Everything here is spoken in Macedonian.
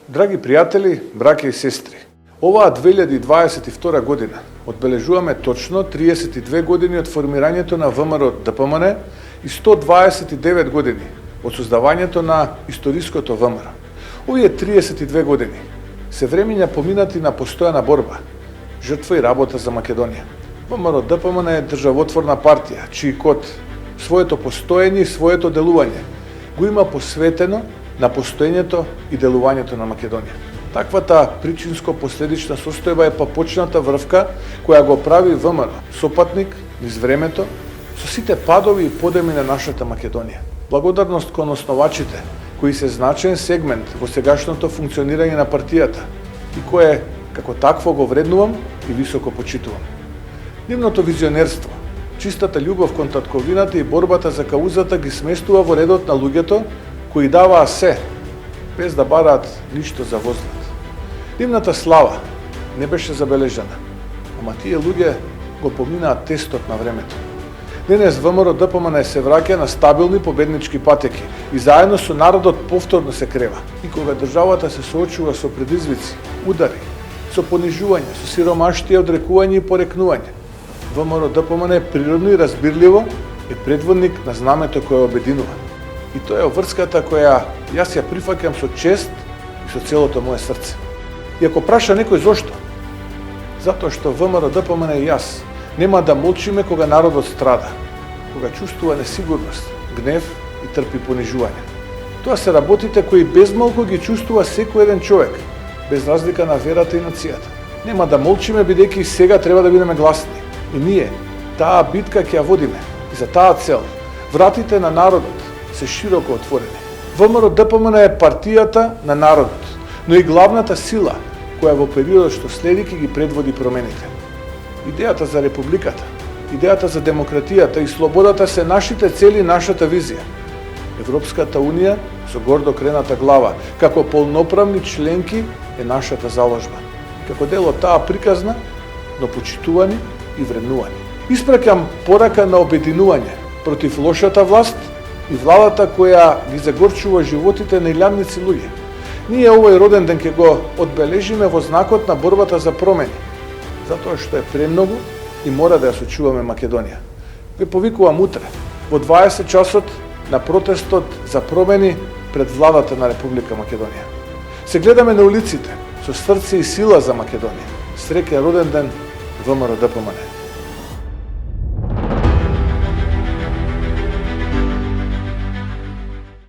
Драги пријатели, браќа и сестри, оваа 2022 година одбележуваме точно 32 години од формирањето на ВМРО ДПМН и 129 години од создавањето на историското ВМРО. Овие 32 години се времиња поминати на постојана борба, жртва и работа за Македонија. ВМРО ДПМН е државотворна партија, чиј код своето постоење и своето делување го има посветено на постоењето и делувањето на Македонија. Таквата причинско-последична состојба е почната врвка која го прави ВМРО сопатник низ времето со сите падови и подеми на нашата Македонија. Благодарност кон основачите, кои се значаен сегмент во сегашното функционирање на партијата и кое како такво го вреднувам и високо почитувам. Нивното визионерство, чистата љубов кон татковината и борбата за каузата ги сместува во редот на луѓето кои даваа се, без да бараат ништо за возврат. Нивната слава не беше забележана, ама тие луѓе го поминаат тестот на времето. Денес ВМРО ДПМН се враќа на стабилни победнички патеки и заедно со народот повторно се крева. И кога државата се соочува со предизвици, удари, со понижување, со сиромаштија, одрекување и порекнување, ВМРО ДПМН природно и разбирливо е предводник на знамето кое обединува. И тоа е врската која јас ја прифаќам со чест и со целото мое срце. И ако праша некој зошто? Затоа што ВМРО ДПМН и јас нема да молчиме кога народот страда, кога чувствува несигурност, гнев и трпи понижување. Тоа се работите кои безмалку ги чувствува секој еден човек, без разлика на верата и нацијата. Нема да молчиме бидејќи и сега треба да бидеме гласни. И ние таа битка ќе ја водиме. И за таа цел вратите на народот се широко отворени. ВМРО ДПМН е партијата на народот, но и главната сила која во периодот што следи ќе ги предводи промените. Идејата за републиката, идејата за демократијата и слободата се нашите цели и нашата визија. Европската унија со гордо крената глава, како полноправни членки е нашата заложба. Како дел од таа приказна, но почитувани и вреднувани. Испраќам порака на обединување против лошата власт и владата која ги загорчува животите на илјадници луѓе. Ние овој роден ден ќе го одбележиме во знакот на борбата за промени, затоа што е премногу и мора да ја сочуваме Македонија. Ве повикувам утре, во 20 часот, на протестот за промени пред владата на Република Македонија. Се гледаме на улиците, со срце и сила за Македонија. Среќен роден ден, ВМРО ДПМН.